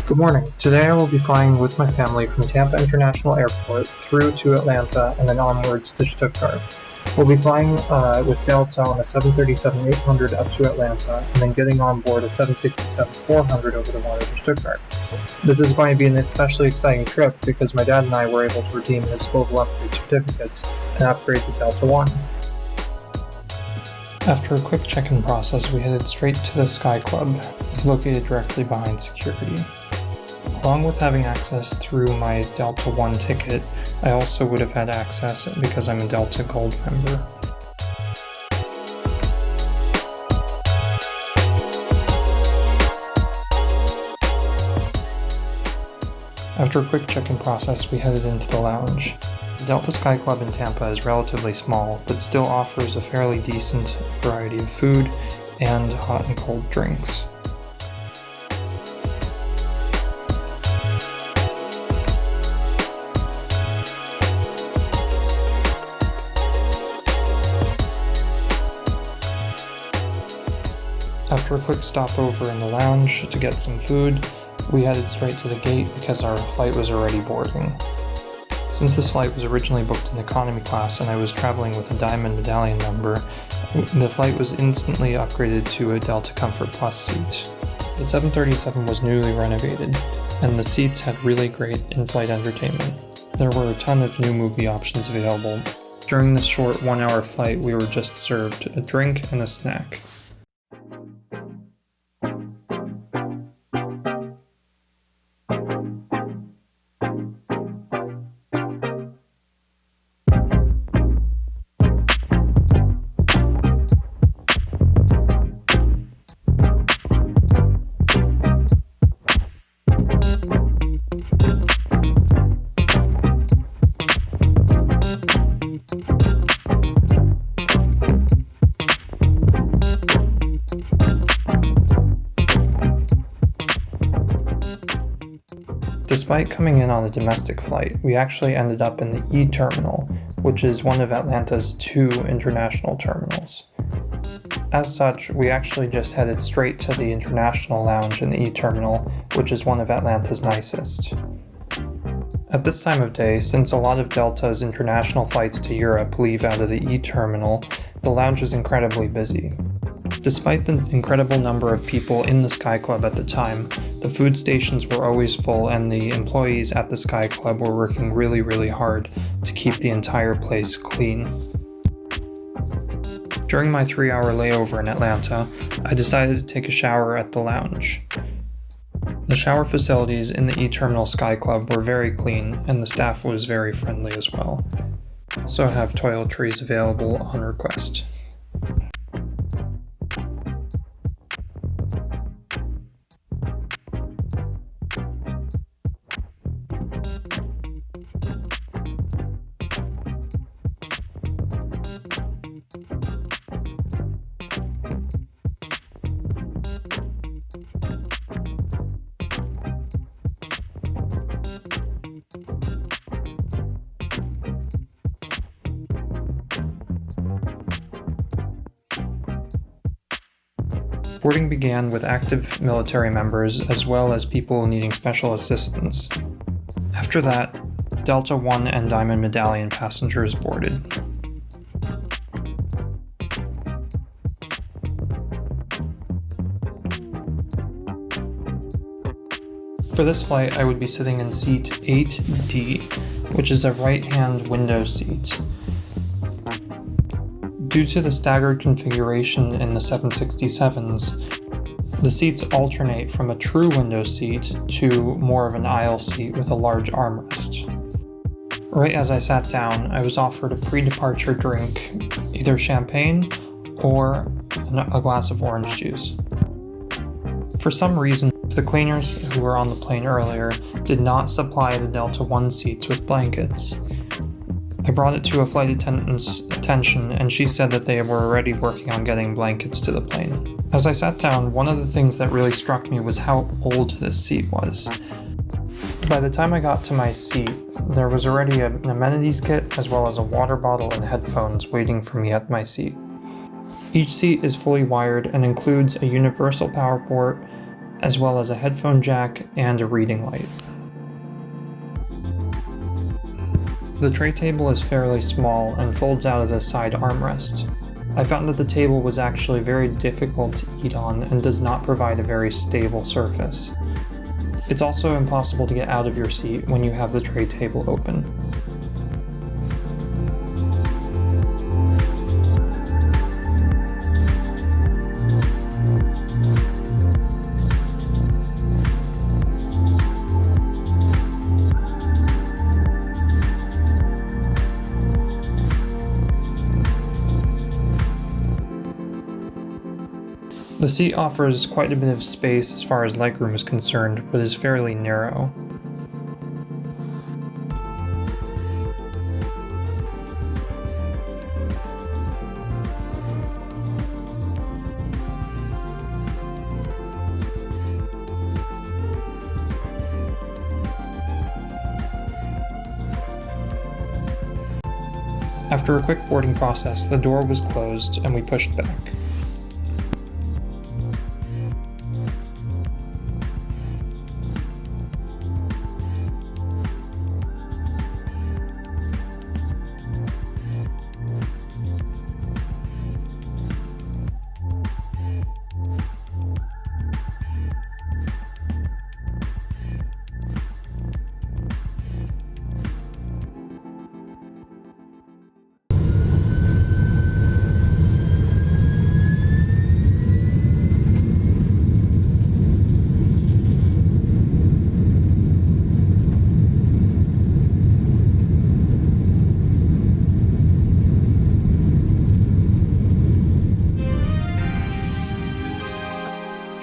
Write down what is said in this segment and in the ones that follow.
Good morning. Today I will be flying with my family from Tampa International Airport through to Atlanta and then onwards to Stuttgart. We'll be flying with Delta on a 737-800 up to Atlanta and then getting on board a 767-400 over the water to Stuttgart. This is going to be an especially exciting trip because my dad and I were able to redeem his global upgrade certificates and upgrade to Delta One. After a quick check-in process, we headed straight to the Sky Club. It's located directly behind security. Along with having access through my Delta One ticket, I also would have had access because I'm a Delta Gold member. After a quick check-in process, we headed into the lounge. The Delta Sky Club in Tampa is relatively small, but still offers a fairly decent variety of food and hot and cold drinks. After a quick stopover in the lounge to get some food, we headed straight to the gate because our flight was already boarding. Since this flight was originally booked in economy class and I was traveling with a Diamond Medallion member, the flight was instantly upgraded to a Delta Comfort Plus seat. The 737 was newly renovated, and the seats had really great in-flight entertainment. There were a ton of new movie options available. During this short 1-hour flight, we were just served a drink and a snack. Despite coming in on a domestic flight, we actually ended up in the E terminal, which is one of Atlanta's 2 international terminals. As such, we actually just headed straight to the international lounge in the E terminal, which is one of Atlanta's nicest. At this time of day, since a lot of Delta's international flights to Europe leave out of the E terminal, the lounge is incredibly busy. Despite the incredible number of people in the Sky Club at the time, the food stations were always full and the employees at the Sky Club were working really hard to keep the entire place clean. During my 3-hour layover in Atlanta, I decided to take a shower at the lounge. The shower facilities in the E-Terminal Sky Club were very clean and the staff was very friendly as well. I also have toiletries available on request. Boarding began with active military members as well as people needing special assistance. After that, Delta One and Diamond Medallion passengers boarded. For this flight, I would be sitting in seat 8D, which is a right-hand window seat. Due to the staggered configuration in the 767s, the seats alternate from a true window seat to more of an aisle seat with a large armrest. Right as I sat down, I was offered a pre-departure drink, either champagne or a glass of orange juice. For some reason, the cleaners who were on the plane earlier did not supply the Delta One seats with blankets. I brought it to a flight attendant's attention and she said that they were already working on getting blankets to the plane. As I sat down, one of the things that really struck me was how old this seat was. By the time I got to my seat, there was already an amenities kit as well as a water bottle and headphones waiting for me at my seat. Each seat is fully wired and includes a universal power port, as well as a headphone jack and a reading light. The tray table is fairly small and folds out of the side armrest. I found that the table was actually very difficult to eat on and does not provide a very stable surface. It's also impossible to get out of your seat when you have the tray table open. The seat offers quite a bit of space as far as legroom is concerned, but is fairly narrow. After a quick boarding process, the door was closed and we pushed back.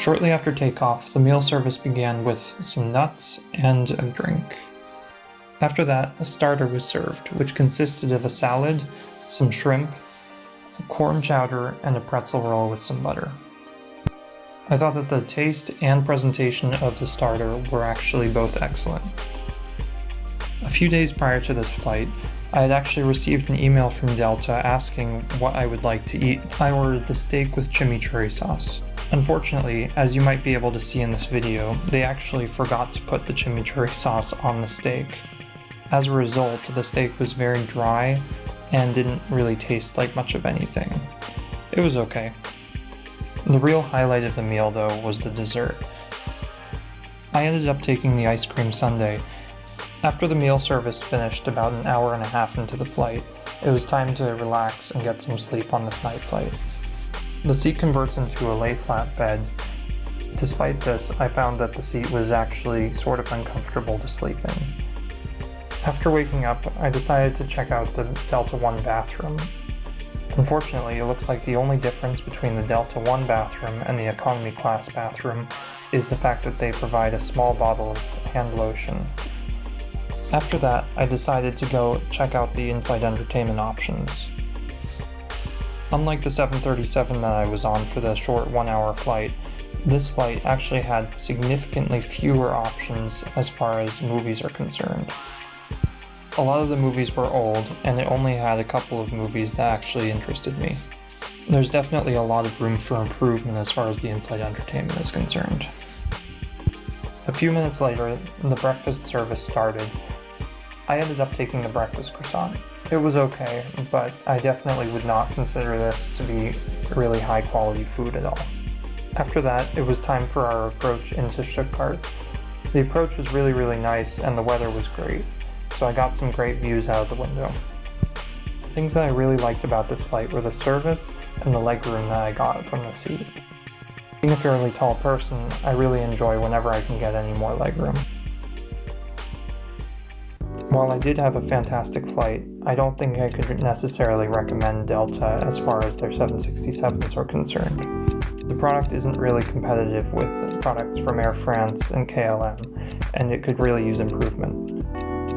Shortly after takeoff, the meal service began with some nuts and a drink. After that, a starter was served, which consisted of a salad, some shrimp, a corn chowder, and a pretzel roll with some butter. I thought that the taste and presentation of the starter were actually both excellent. A few days prior to this flight, I had actually received an email from Delta asking what I would like to eat. I ordered the steak with chimichurri sauce. Unfortunately, as you might be able to see in this video, they actually forgot to put the chimichurri sauce on the steak. As a result, the steak was very dry and didn't really taste like much of anything. It was okay. The real highlight of the meal, though, was the dessert. I ended up taking the ice cream sundae. After the meal service finished about an hour and a half into the flight, it was time to relax and get some sleep on this night flight. The seat converts into a lay-flat bed. Despite this, I found that the seat was actually sort of uncomfortable to sleep in. After waking up, I decided to check out the Delta One bathroom. Unfortunately, it looks like the only difference between the Delta One bathroom and the economy class bathroom is the fact that they provide a small bottle of hand lotion. After that, I decided to go check out the in-flight entertainment options. Unlike the 737 that I was on for the short 1-hour flight, this flight actually had significantly fewer options as far as movies are concerned. A lot of the movies were old, and it only had a couple of movies that actually interested me. There's definitely a lot of room for improvement as far as the in-flight entertainment is concerned. A few minutes later, the breakfast service started. I ended up taking the breakfast croissant. It was okay, but I definitely would not consider this to be really high quality food at all. After that, it was time for our approach into Stuttgart. The approach was really nice and the weather was great, so I got some great views out of the window. Things that I really liked about this flight were the service and the legroom that I got from the seat. Being a fairly tall person, I really enjoy whenever I can get any more legroom. While I did have a fantastic flight, I don't think I could necessarily recommend Delta as far as their 767s are concerned. The product isn't really competitive with products from Air France and KLM, and it could really use improvement.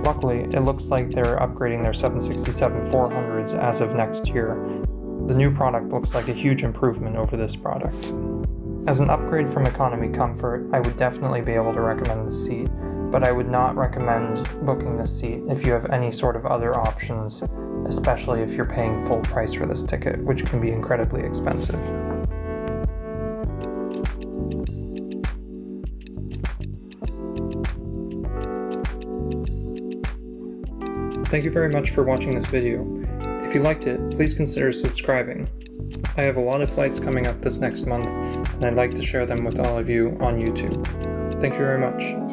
Luckily, it looks like they're upgrading their 767-400s as of next year. The new product looks like a huge improvement over this product. As an upgrade from economy comfort, I would definitely be able to recommend the seat, but I would not recommend booking this seat if you have any sort of other options, especially if you're paying full price for this ticket, which can be incredibly expensive. Thank you very much for watching this video. If you liked it, please consider subscribing. I have a lot of flights coming up this next month, and I'd like to share them with all of you on YouTube. Thank you very much.